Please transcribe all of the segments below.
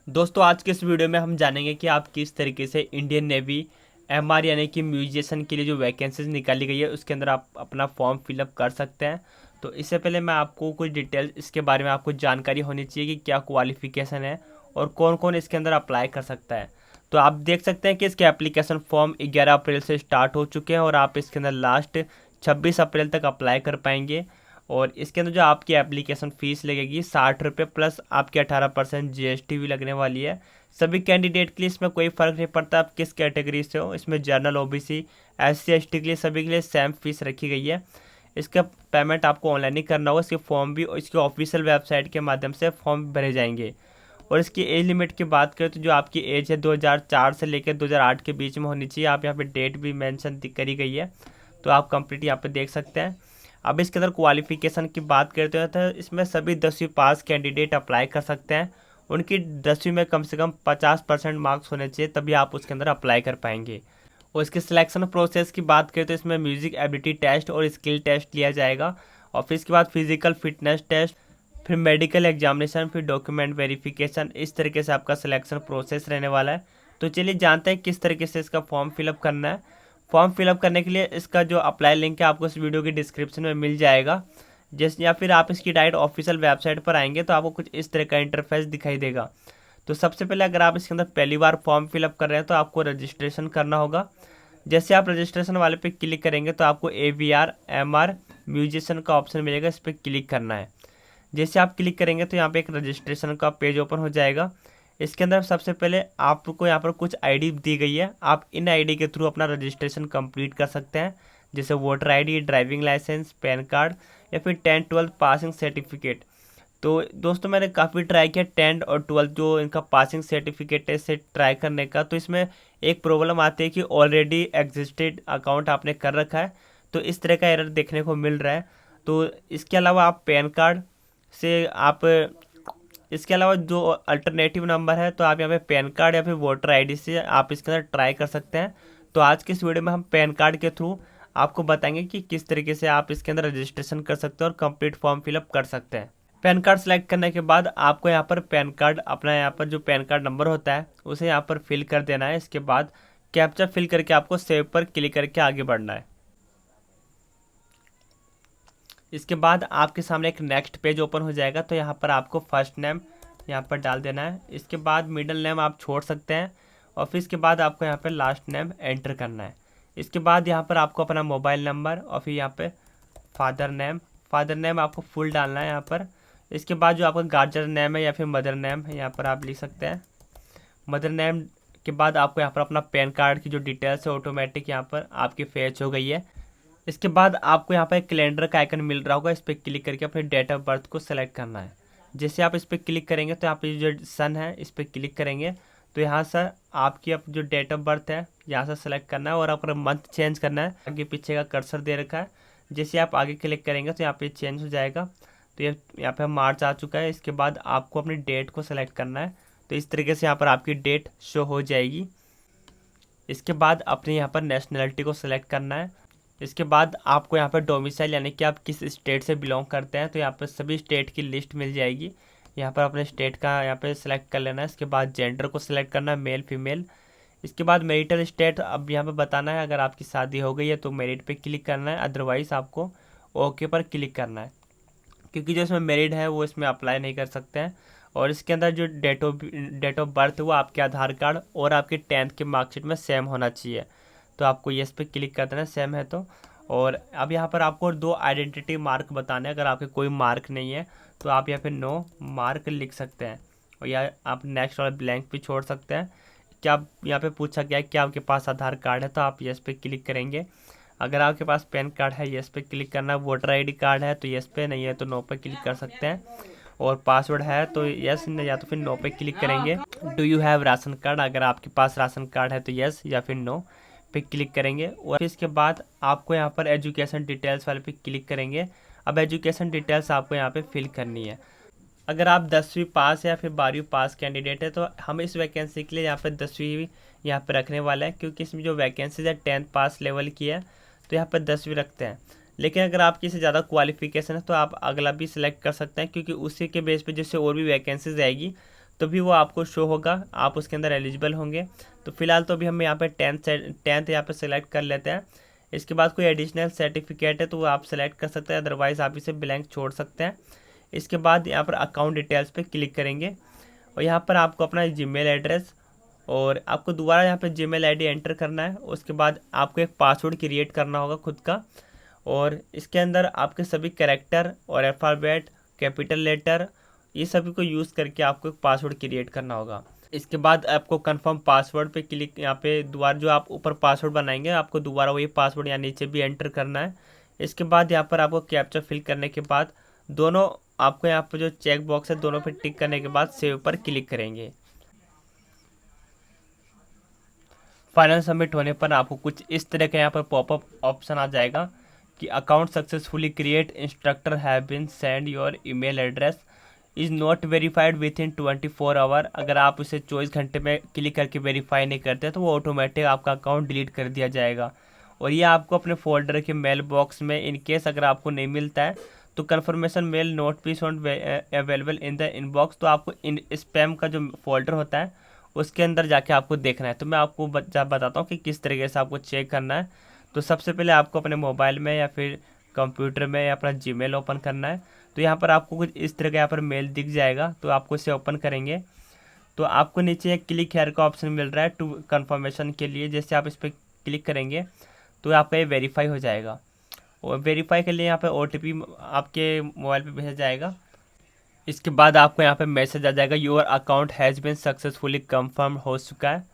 दोस्तों आज के इस वीडियो में हम जानेंगे कि आप किस तरीके से इंडियन नेवी एमआर यानी कि म्यूजिशियन के लिए जो वैकेंसीज निकाली गई है उसके अंदर आप अपना फॉर्म फिलअप कर सकते हैं। तो इससे पहले मैं आपको कुछ डिटेल्स इसके बारे में आपको जानकारी होनी चाहिए कि क्या क्वालिफिकेशन है और कौन कौन इसके अंदर अप्लाई कर सकता है। तो आप देख सकते हैं कि इसके एप्लीकेशन फॉर्म 11 अप्रैल से स्टार्ट हो चुके हैं और आप इसके अंदर लास्ट 26 अप्रैल तक अप्लाई कर पाएंगे। और इसके अंदर जो आपकी एप्लीकेशन फ़ीस लगेगी 60 रुपये प्लस आपकी 18% जीएसटी भी लगने वाली है। सभी कैंडिडेट के लिए इसमें कोई फ़र्क नहीं पड़ता आप किस कैटेगरी से हो, इसमें जनरल ओबीसी एससी एसटी के लिए सभी के लिए सेम फीस रखी गई है। इसका पेमेंट आपको ऑनलाइन ही करना होगा, इसके फॉर्म भी इसकी ऑफिशियल वेबसाइट के माध्यम से फॉर्म भरे जाएंगे। और इसकी एज लिमिट की बात करें तो जो आपकी एज है 2004 से लेकर 2008 के बीच में होनी चाहिए। आप यहाँ पे डेट भी मेंशन करी गई है, तो आप कंप्लीट यहाँ पे देख सकते हैं। अब इसके अंदर क्वालिफिकेशन की बात करते हैं तो इसमें सभी 10वीं पास कैंडिडेट अप्लाई कर सकते हैं। उनकी 10वीं में कम से कम 50% मार्क्स होने चाहिए, तभी आप उसके अंदर अप्लाई कर पाएंगे। और इसके सिलेक्शन प्रोसेस की बात करें तो इसमें म्यूजिक एबिलिटी टेस्ट और स्किल टेस्ट लिया जाएगा और फिर इसके बाद फिजिकल फिटनेस टेस्ट, फिर मेडिकल एग्जामिनेशन, फिर डॉक्यूमेंट वेरिफिकेशन। इस तरीके से आपका सिलेक्शन प्रोसेस रहने वाला है। तो चलिए जानते हैं किस तरीके से इसका फॉर्म फिलअप करना है। फॉर्म फिलअप करने के लिए इसका जो अप्लाई लिंक है आपको इस वीडियो की डिस्क्रिप्शन में मिल जाएगा। जैसे या फिर आप इसकी डायरेक्ट ऑफिशियल वेबसाइट पर आएंगे तो आपको कुछ इस तरह का इंटरफेस दिखाई देगा। तो सबसे पहले अगर आप इसके अंदर पहली बार फॉर्म फिलअप कर रहे हैं तो आपको रजिस्ट्रेशन करना होगा। जैसे आप रजिस्ट्रेशन वाले पे क्लिक करेंगे तो आपको AVR MR म्यूजिशियन का ऑप्शन मिलेगा, इस पर क्लिक करना है। जैसे आप क्लिक करेंगे तो यहाँ पे एक रजिस्ट्रेशन का पेज ओपन हो जाएगा। इसके अंदर सबसे पहले आपको यहाँ पर कुछ आईडी दी गई है, आप इन आईडी के थ्रू अपना रजिस्ट्रेशन कंप्लीट कर सकते हैं, जैसे voter ID, driving licence, PAN card या फिर 10th-12th पासिंग सर्टिफिकेट। तो दोस्तों मैंने काफ़ी ट्राई किया 10th और 12th जो इनका पासिंग सर्टिफिकेट है इसे ट्राई करने का, तो इसमें एक प्रॉब्लम आती है कि ऑलरेडी एग्जिस्टेड अकाउंट आपने कर रखा है, तो इस तरह का एरर देखने को मिल रहा है। तो इसके अलावा आप पैन कार्ड से आप इसके अलावा जो अल्टरनेटिव नंबर है तो आप यहाँ पे पैन कार्ड या फिर वोटर आईडी से आप इसके अंदर ट्राई कर सकते हैं। तो आज के इस वीडियो में हम पैन कार्ड के थ्रू आपको बताएंगे कि किस तरीके से आप इसके अंदर रजिस्ट्रेशन कर सकते हैं और कंप्लीट फॉर्म फिलअप कर सकते हैं। पैन कार्ड सेलेक्ट करने के बाद आपको यहाँ पर पैन कार्ड अपना यहाँ पर जो पैन कार्ड नंबर होता है उसे यहाँ पर फिल कर देना है। इसके बाद कैप्चा फिल करके आपको सेव पर क्लिक करके आगे बढ़ना है। इसके बाद आपके सामने एक नेक्स्ट पेज ओपन हो जाएगा, तो यहाँ पर आपको फर्स्ट नेम यहाँ पर डाल देना है। इसके बाद मिडिल नेम आप छोड़ सकते हैं और फिर इसके बाद आपको यहाँ पर लास्ट नेम एंटर करना है। इसके बाद यहाँ पर आपको अपना मोबाइल नंबर और फिर यहाँ पे फादर नेम आपको फुल डालना है यहाँ पर। इसके बाद जो आपका गार्जियन नेम है या फिर मदर नेम है यहाँ पर आप लिख सकते हैं। मदर नेम के बाद आपको यहाँ पर अपना पैन कार्ड की जो डिटेल्स है ऑटोमेटिक यहाँ पर आपकी फेच हो गई है। इसके बाद आपको यहाँ पर एक कैलेंडर का आइकन मिल रहा होगा, इस पर क्लिक करके अपने डेट ऑफ बर्थ को सेलेक्ट करना है। जैसे आप इस पर क्लिक करेंगे तो यहाँ पे जो सन है इस पर क्लिक करेंगे तो यहाँ से आपकी अब जो डेट ऑफ बर्थ है यहाँ से सेलेक्ट करना है और अपना मंथ चेंज करना है। आगे पीछे का कर्सर दे रखा है, जैसे आप आगे क्लिक करेंगे तो यहाँ पे चेंज हो जाएगा। तो ये यहाँ पे मार्च आ चुका है। इसके बाद आपको अपनी डेट को सेलेक्ट करना है, तो इस तरीके से यहाँ पर आपकी डेट शो हो जाएगी। इसके बाद अपने यहाँ पर नेशनलिटी को सिलेक्ट करना है। इसके बाद आपको यहाँ पर डोमिसाइल यानी कि आप किस स्टेट से बिलोंग करते हैं, तो यहाँ पर सभी स्टेट की लिस्ट मिल जाएगी। यहाँ पर अपने स्टेट का यहाँ पे सिलेक्ट कर लेना है। इसके बाद जेंडर को सिलेक्ट करना है, मेल फीमेल। इसके बाद मैरिटल स्टेट अब यहाँ पे बताना है, अगर आपकी शादी हो गई है तो मेरिट पे क्लिक करना है, अदरवाइज आपको ओके पर क्लिक करना है, क्योंकि जो इसमें मेरिड है वो इसमें अप्लाई नहीं कर सकते हैं। और इसके अंदर जो डेट ऑफ बर्थ है वो आपके आधार कार्ड और आपके 10th के मार्कशीट में सेम होना चाहिए, तो आपको येस पे क्लिक कर देना सेम है तो। और अब यहाँ पर आपको 2 आइडेंटिटी मार्क बताने हैं, अगर आपके कोई मार्क नहीं है तो आप यहाँ पे नो मार्क लिख सकते हैं और या आप नेक्स्ट वाला ब्लैंक भी छोड़ सकते हैं। क्या यहाँ पे पूछा गया है कि आपके पास आधार कार्ड है तो आप येस पे क्लिक करेंगे। अगर आपके पास पैन कार्ड है येस पे क्लिक करना, वोटर आईडी कार्ड है तो येस पे, नहीं है तो नो पे क्लिक कर सकते हैं। और पासवर्ड है तो यस या तो फिर नो पे क्लिक करेंगे। Do you have ration card, अगर आपके पास राशन कार्ड है तो यस या फिर नो पे क्लिक करेंगे। और इसके बाद आपको यहाँ पर एजुकेशन डिटेल्स वाले पे क्लिक करेंगे। अब एजुकेशन डिटेल्स आपको यहाँ पे फिल करनी है। अगर आप 10वीं पास या फिर 12वीं पास कैंडिडेट है तो हम इस वैकेंसी के लिए यहाँ पर 10वीं यहाँ पर रखने वाला है, क्योंकि इसमें जो वैकेंसीज है 10th पास लेवल की है तो यहाँ पर 10वीं रखते हैं। लेकिन अगर आपकी से ज़्यादा क्वालिफिकेशन है तो आप अगला भी सिलेक्ट कर सकते हैं, क्योंकि उसी के बेस पे जैसे और भी वैकेंसीज आएगी तो भी वो आपको शो होगा, आप उसके अंदर एलिजिबल होंगे। तो फिलहाल तो अभी हम यहाँ पे टेंथ यहाँ पे सेलेक्ट कर लेते हैं। इसके बाद कोई एडिशनल सर्टिफिकेट है तो वो आप सेलेक्ट कर सकते हैं, अदरवाइज़ आप इसे ब्लैंक छोड़ सकते हैं। इसके बाद यहाँ पर अकाउंट डिटेल्स पे क्लिक करेंगे और यहाँ पर आपको अपना जीमेल एड्रेस और आपको दोबारा यहाँ पे जीमेल आईडी एंटर करना है। उसके बाद आपको एक पासवर्ड क्रिएट करना होगा खुद का, और इसके अंदर आपके सभी कैरेक्टर और अल्फ़ाबेट, कैपिटल लेटर, ये सभी को यूज़ करके आपको एक पासवर्ड क्रिएट करना होगा। इसके बाद आपको कंफर्म पासवर्ड पे क्लिक, यहाँ पे दोबारा जो आप ऊपर पासवर्ड बनाएंगे आपको दोबारा वही पासवर्ड यहाँ नीचे भी एंटर करना है। इसके बाद यहाँ पर आपको कैप्चा फिल करने के बाद दोनों आपको यहाँ पर जो चेक बॉक्स है दोनों पे टिक करने के बाद सेव पर क्लिक करेंगे। फाइनल सबमिट होने पर आपको कुछ इस तरह का यहाँ पर पॉपअप ऑप्शन आ जाएगा कि account successfully create, instructor have been send your email address is not verified within 24 hour. अगर आप इसे 24 घंटे में क्लिक करके वेरीफाई नहीं करते तो वो ऑटोमेटिक आपका अकाउंट डिलीट कर दिया जाएगा। और ये आपको अपने फोल्डर के मेल बॉक्स में इन केस अगर आपको नहीं मिलता है तो confirmation mail not be found available in the inbox, तो आपको इन स्पैम का जो फोल्डर होता है उसके अंदर जाके आपको देखना है। तो मैं आपको बताता हूँ कि किस तरीके से आपको चेक करना है। तो सबसे पहले आपको अपने मोबाइल में या फिर कंप्यूटर में अपना जीमेल ओपन करना है। तो यहाँ पर आपको कुछ इस तरह का यहाँ पर मेल दिख जाएगा, तो आपको इसे ओपन करेंगे तो आपको नीचे एक क्लिक हेयर का ऑप्शन मिल रहा है टू कंफर्मेशन के लिए। जैसे आप इस पर क्लिक करेंगे तो आपका ये वेरीफाई हो जाएगा, और वेरीफाई के लिए यहाँ पर OTP आपके मोबाइल पे भेजा जाएगा। इसके बाद आपको यहाँ पे मैसेज आ जाएगा your account has been successfully confirm हो चुका है।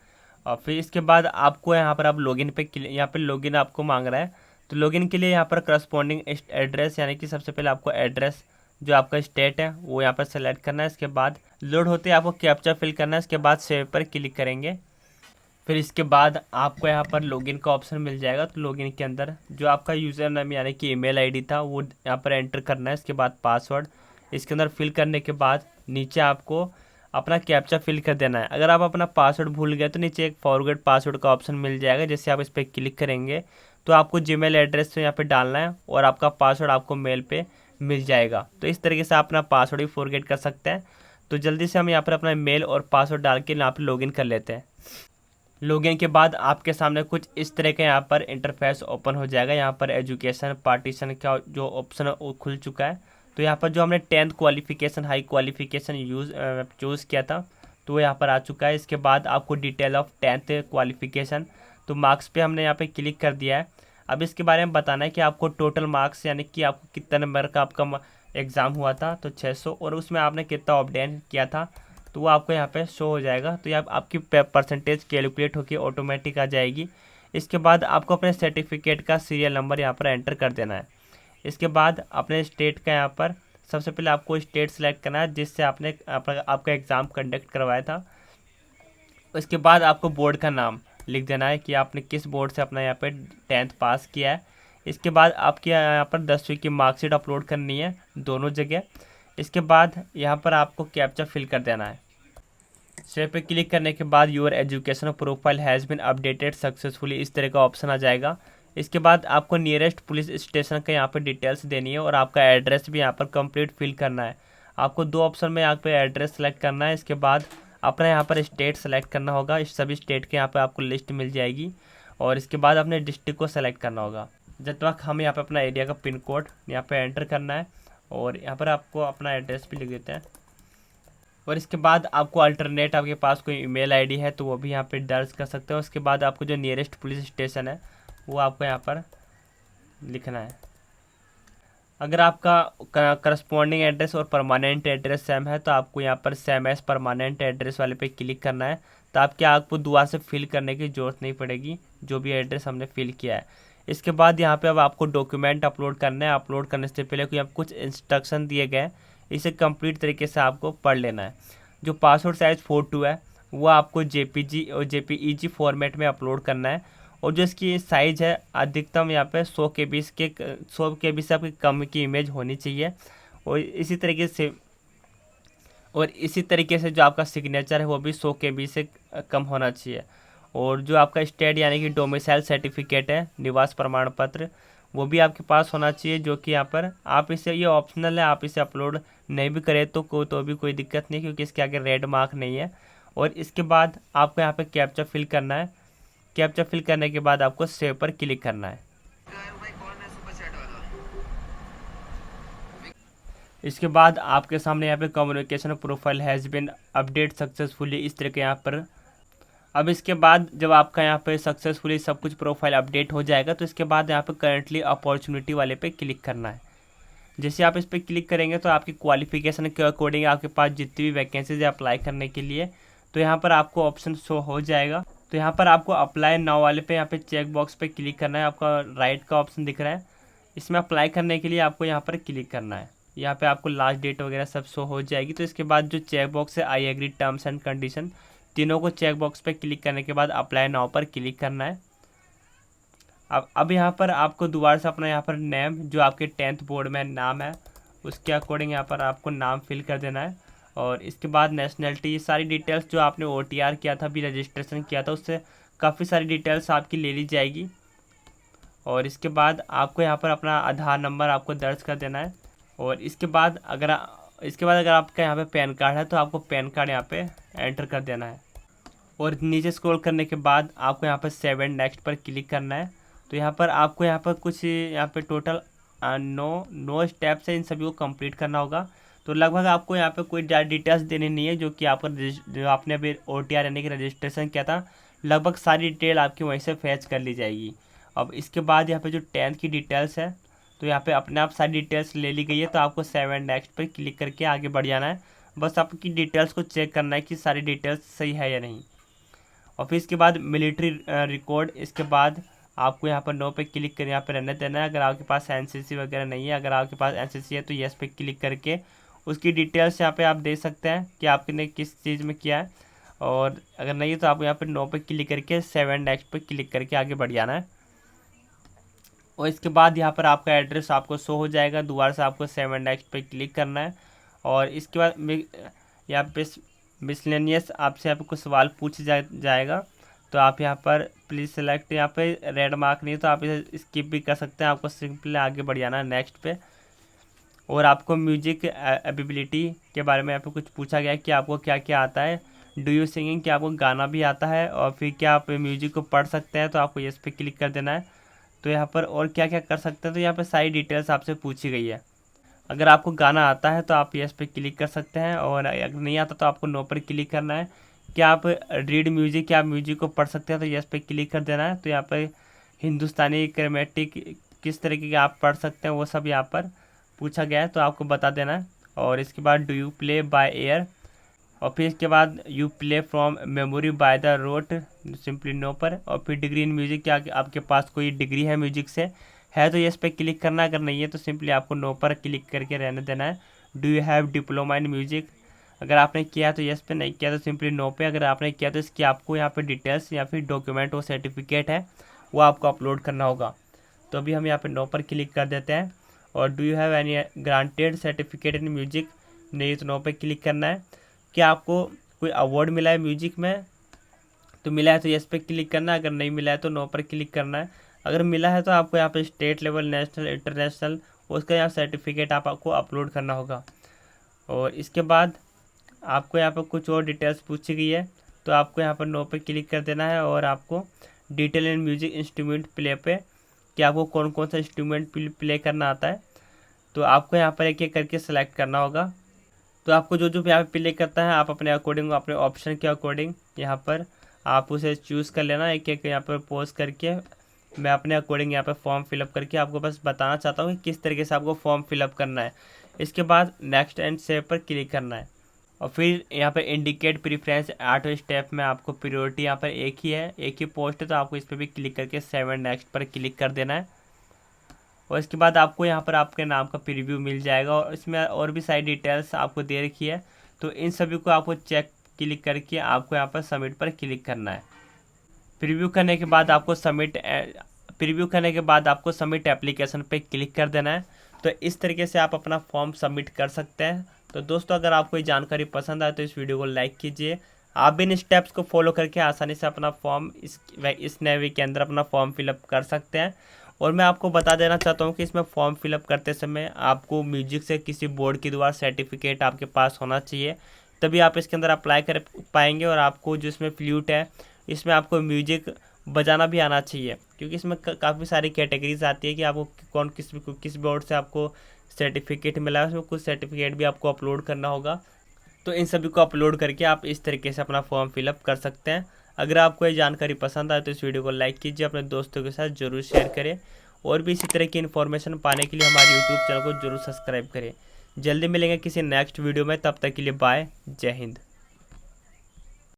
और फिर इसके बाद आपको यहाँ पर आप लॉगिन पे यहाँ पे लॉगिन आपको मांग रहा है। तो लॉगिन के लिए यहाँ पर करस्पॉन्डिंग एड्रेस, यानी कि सबसे पहले आपको एड्रेस जो आपका स्टेट है वो यहाँ पर सेलेक्ट करना है। इसके बाद लोड होते ही आपको कैप्चा फिल करना है। इसके बाद सेव पर क्लिक करेंगे। फिर इसके बाद आपको यहाँ पर लॉगिन का ऑप्शन मिल जाएगा। तो लॉगिन के अंदर जो आपका यूज़र नेम यानी कि ईमेल आईडी था वो यहाँ पर एंटर करना है। इसके बाद पासवर्ड इसके अंदर फिल करने के बाद नीचे आपको अपना कैप्चा फिल कर देना है। अगर आप अपना पासवर्ड भूल गए तो नीचे एक फॉरगेट पासवर्ड का ऑप्शन मिल जाएगा। जैसे आप इस पर क्लिक करेंगे तो आपको जीमेल एड्रेस तो यहाँ पे डालना है और आपका पासवर्ड आपको मेल पे मिल जाएगा। तो इस तरीके से आप अपना पासवर्ड भी फॉरगेट कर सकते हैं। तो जल्दी से हम यहाँ पर अपना मेल और पासवर्ड डाल के यहाँ पर लॉगिन कर लेते हैं। लॉगिन के बाद आपके सामने कुछ इस तरह के यहाँ पर इंटरफेस ओपन हो जाएगा। यहाँ पर एजुकेशन पार्टीशन का जो ऑप्शन है वो खुल चुका है। तो यहाँ पर जो हमने 10th qualification high qualification choose किया था तो वो यहाँ पर आ चुका है। इसके बाद आपको डिटेल ऑफ 10th क्वालिफिकेशन, तो मार्क्स पे हमने यहाँ पे क्लिक कर दिया है। अब इसके बारे में बताना है कि आपको टोटल मार्क्स यानी कि आपको कितना नंबर का आपका एग्ज़ाम हुआ था, तो 600, और उसमें आपने कितना ऑब्टेन किया था तो वो आपको यहाँ पे शो हो जाएगा। तो यहाँ आपकी परसेंटेज कैलकुलेट होकर ऑटोमेटिक आ जाएगी। इसके बाद आपको अपने सर्टिफिकेट का सीरियल नंबर यहाँ पर एंटर कर देना है। इसके बाद अपने स्टेट का यहाँ पर सबसे पहले आपको स्टेट सेलेक्ट करना है जिससे आपने आपका एग्ज़ाम कंडक्ट करवाया था। इसके बाद आपको बोर्ड का नाम लिख देना है कि आपने किस बोर्ड से अपना यहाँ पे 10th पास किया है। इसके बाद आपके यहाँ पर 10वीं की मार्कशीट अपलोड करनी है दोनों जगह। इसके बाद यहाँ पर आपको कैप्चा फिल कर देना है। सेव पे क्लिक करने के बाद your education profile has been updated successfully, इस तरह का ऑप्शन आ जाएगा। इसके बाद आपको नियरेस्ट पुलिस स्टेशन का यहाँ पर डिटेल्स देनी है और आपका एड्रेस भी यहाँ पर कंप्लीट फिल करना है। आपको 2 ऑप्शन में यहाँ पर एड्रेस सेलेक्ट करना है। इसके बाद अपना यहाँ पर स्टेट सेलेक्ट करना होगा। इस सभी स्टेट के यहाँ पर आपको लिस्ट मिल जाएगी और इसके बाद अपने डिस्ट्रिक्ट को सेलेक्ट करना होगा। जब तक हम यहाँ पर अपना एरिया का पिन कोड यहाँ पर एंटर करना है और यहाँ पर आपको अपना एड्रेस भी लिख देते हैं। और इसके बाद आपको अल्टरनेट आपके पास कोई ईमेल आईडी है तो वो भी यहाँ पे दर्ज कर सकते हो। उसके बाद आपको जो नियरेस्ट पुलिस स्टेशन है वो आपको यहाँ पर लिखना है। अगर आपका करस्पॉन्डिंग एड्रेस और परमानेंट एड्रेस सेम है तो आपको यहाँ पर सेम एज परमानेंट एड्रेस वाले पे क्लिक करना है। तो आपको दोबारा से फिल करने की ज़रूरत नहीं पड़ेगी जो भी एड्रेस हमने फिल किया है। इसके बाद यहाँ पे अब आपको डॉक्यूमेंट अपलोड करना है। अपलोड करने से पहले कोई आप कुछ इंस्ट्रक्शन दिए गए, इसे कंप्लीट तरीके से आपको पढ़ लेना है। जो पासपोर्ट साइज़ फ़ोटो है वो आपको JPG और JPEG फॉर्मेट में अपलोड करना है। और जो इसकी साइज़ है अधिकतम यहाँ पे 100 KB से आपकी कम की इमेज होनी चाहिए। और इसी तरीके से जो आपका सिग्नेचर है वो भी 100 KB से कम होना चाहिए। और जो आपका स्टेट यानी कि डोमिसाइल सर्टिफिकेट है, निवास प्रमाण पत्र, वो भी आपके पास होना चाहिए, जो कि यहाँ पर आप इसे, ये ऑप्शनल है, आप इसे अपलोड नहीं भी करें तो भी कोई दिक्कत नहीं, क्योंकि इसके आगे रेड मार्क नहीं है। और इसके बाद आपको यहाँ पे कैप्चा फिल करना है। कैप्चा फिल करने के बाद आपको सेव पर क्लिक करना है। इसके बाद आपके सामने यहाँ पे communication profile has been update successfully, इस तरह के यहाँ पर। अब इसके बाद जब आपका यहाँ पे सक्सेसफुली सब कुछ प्रोफाइल अपडेट हो जाएगा, तो इसके बाद यहाँ पे करंटली अपॉर्चुनिटी वाले पे क्लिक करना है। जैसे आप इस पर क्लिक करेंगे तो आपकी क्वालिफिकेशन के अकॉर्डिंग आपके पास जितनी भी वैकेंसीज है अप्लाई करने के लिए, तो यहाँ पर आपको ऑप्शन शो हो जाएगा। तो यहाँ पर आपको अप्लाई नाउ वाले पे यहाँ पे चेक बॉक्स पे क्लिक करना है। आपका राइट का ऑप्शन दिख रहा है, इसमें अप्लाई करने के लिए आपको यहाँ पर क्लिक करना है। यहाँ पे आपको लास्ट डेट वगैरह सब शो हो जाएगी। तो इसके बाद जो चेक बॉक्स है I agree terms and condition, तीनों को चेक बॉक्स पे क्लिक करने के बाद अप्लाई नाउ पर क्लिक करना है। अब यहाँ पर आपको दोबारा से अपना यहाँ पर नेम, जो आपके 10th बोर्ड में नाम है उसके अकॉर्डिंग यहाँ पर आपको नाम फिल कर देना है। और इसके बाद नेशनलिटी, सारी डिटेल्स जो आपने OTR किया था, अभी रजिस्ट्रेशन किया था, उससे काफ़ी सारी डिटेल्स आपकी ले ली जाएगी। और इसके बाद आपको यहाँ पर अपना आधार नंबर आपको दर्ज कर देना है। और इसके बाद अगर आपका यहाँ पे पैन कार्ड है तो आपको पैन कार्ड यहाँ पे एंटर कर देना है। और नीचे स्क्रॉल करने के बाद आपको यहाँ पर 7 नेक्स्ट पर क्लिक करना है। तो यहाँ पर आपको यहाँ पर कुछ यहाँ पे टोटल 9 स्टेप्स है, इन सभी को कंप्लीट करना होगा। तो लगभग आपको यहाँ पे कोई डिटेल्स देनी नहीं है, जो कि आपका जो आपने अभी OTR यानी कि रजिस्ट्रेशन किया था, लगभग सारी डिटेल आपकी वहीं से फैच कर ली जाएगी। अब इसके बाद यहाँ पे जो 10th की डिटेल्स है, तो यहाँ पे अपने आप सारी डिटेल्स ले ली गई है। तो आपको 7 नेक्स्ट पर क्लिक करके आगे बढ़ जाना है। बस आपकी डिटेल्स को चेक करना है कि सारी डिटेल्स सही है या नहीं। और फिर इसके बाद मिलिट्री रिकॉर्ड, इसके बाद आपको यहाँ पर नो पे क्लिक कर यहाँ पर रहने देना है। अगर आपके पास NCC वगैरह नहीं है, अगर आपके पास NCC है तो येस पे क्लिक करके उसकी डिटेल्स यहाँ पे आप देख सकते हैं कि आपने किस चीज़ में किया है। और अगर नहीं है तो आपको यहाँ पर नो पे क्लिक करके 7 नेक्स्ट पे क्लिक करके आगे बढ़ जाना है। और इसके बाद यहाँ पर आपका एड्रेस आपको शो हो जाएगा। दोबारा से आपको 7 नेक्स्ट पे क्लिक करना है। और इसके बाद यहाँ पे मिसलेनियस आपसे यहाँ पे कुछ सवाल पूछ जाएगा। तो आप यहाँ पर प्लीज़ सेलेक्ट, यहाँ पे रेड मार्क नहीं है तो आप इसे स्किप भी कर सकते हैं। आपको सिंपली आगे बढ़ जाना है नेक्स्ट पे। और आपको म्यूजिक एबिलिटी के बारे में यहाँ पे कुछ पूछा गया है कि आपको क्या क्या आता है। डू यू सिंगिंग, क्या आपको गाना भी आता है, और फिर क्या आप म्यूजिक को पढ़ सकते हैं, तो आपको यस पे क्लिक कर देना है। तो यहाँ पर और क्या क्या कर सकते हैं, तो यहाँ पर सारी डिटेल्स आपसे पूछी गई है। अगर आपको गाना आता है तो आप यस पे क्लिक कर सकते हैं, और अगर नहीं आता तो आपको नो पर क्लिक करना है। क्या आप रीड म्यूजिक, क्या आप म्यूजिक को पढ़ सकते हैं, तो यस पे क्लिक कर देना है। तो यहाँ पर हिंदुस्तानी क्रोमेटिक किस तरीके के आप पढ़ सकते हैं वो सब यहाँ पर पूछा गया है, तो आपको बता देना है। और इसके बाद do you play by ear, और फिर इसके बाद you play from memory by the rote, simply नो पर। और फिर डिग्री इन म्यूजिक, क्या आपके पास कोई डिग्री है म्यूजिक से, है तो यस पे क्लिक करना है, अगर नहीं है तो सिंपली आपको नो पर क्लिक करके रहने देना है। Do you have diploma in music, अगर आपने किया है तो यस पे, नहीं किया तो सिंपली नो पे। अगर आपने किया तो इसकी आपको यहाँ पे डिटेल्स या फिर डॉक्यूमेंट वो सर्टिफिकेट है वो आपको अपलोड करना होगा। तो अभी हम यहाँ पे नो पर क्लिक कर देते हैं। और do you have any granted certificate in music, नहीं तो नो पे क्लिक करना है। क्या आपको कोई अवार्ड मिला है म्यूजिक में, तो मिला है तो यस पे क्लिक करना है, अगर नहीं मिला है तो नो पर क्लिक करना है। अगर मिला है तो आपको यहाँ पे स्टेट लेवल, नेशनल, इंटरनेशनल, उसका यहाँ सर्टिफिकेट आपको अपलोड करना होगा। और इसके बाद आपको यहाँ पर कुछ और डिटेल्स पूछी गई है, तो आपको यहाँ पर नो पे क्लिक कर देना है। और आपको detail in music instrument play पे, कि आपको कौन कौन सा इंस्ट्रूमेंट प्ले करना आता है, तो आपको यहाँ पर एक एक करके सेलेक्ट करना होगा। तो आपको जो जो यहाँ पे प्ले करता है आप अपने अकॉर्डिंग, अपने ऑप्शन के अकॉर्डिंग यहाँ पर आप उसे चूज़ कर लेना। एक एक यहाँ पर पोज करके मैं अपने अकॉर्डिंग यहाँ पर फॉर्म फिलअप करके आपको बस बताना चाहता हूँ कि किस तरीके से आपको फॉर्म फिलअप करना है। इसके बाद नेक्स्ट एंड सेव पर क्लिक करना है। और फिर यहाँ पर इंडिकेट प्रीफ्रेंस, 8वें स्टेप में आपको प्रायोरिटी यहाँ पर एक ही है, एक ही पोस्ट है, तो आपको इस पर भी क्लिक करके 7 नेक्स्ट पर क्लिक कर देना है। और इसके बाद आपको यहाँ पर आपके नाम का प्रीव्यू मिल जाएगा, और इसमें और भी सारी डिटेल्स आपको दे रखी है। तो इन सभी को आपको चेक क्लिक करके आपको यहाँ पर सबमिट पर क्लिक करना है। प्रीव्यू करने के बाद आपको सबमिट एप्लीकेशन पे क्लिक कर देना है। तो इस तरीके से आप अपना फॉर्म सबमिट कर सकते हैं। तो दोस्तों, अगर आपको ये जानकारी पसंद आए तो इस वीडियो को लाइक कीजिए। आप भी इन स्टेप्स को फॉलो करके आसानी से अपना फॉर्म इस नए वीक के अंदर अपना फॉर्म फिलअप कर सकते हैं। और मैं आपको बता देना चाहता हूँ कि इसमें फॉर्म फिलअप करते समय आपको म्यूजिक से किसी बोर्ड के द्वारा सर्टिफिकेट आपके पास होना चाहिए, तभी आप इसके अंदर अप्लाई कर पाएंगे। और आपको जो इसमें फ्लूट है, इसमें आपको म्यूजिक बजाना भी आना चाहिए, क्योंकि इसमें काफ़ी सारी कैटेगरीज आती है कि आपको कौन किस बोर्ड से आपको सर्टिफिकेट मिला है। उसमें कुछ सर्टिफिकेट भी आपको अपलोड करना होगा। तो इन सभी को अपलोड करके आप इस तरीके से अपना फॉर्म फिलअप कर सकते हैं। अगर आपको ये जानकारी पसंद आए तो इस वीडियो को लाइक कीजिए, अपने दोस्तों के साथ ज़रूर शेयर करें, और भी इसी तरह की इन्फॉर्मेशन पाने के लिए हमारे यूट्यूब चैनल को जरूर सब्सक्राइब करें। जल्दी मिलेंगे किसी नेक्स्ट वीडियो में, तब तक के लिए बाय, जय हिंद।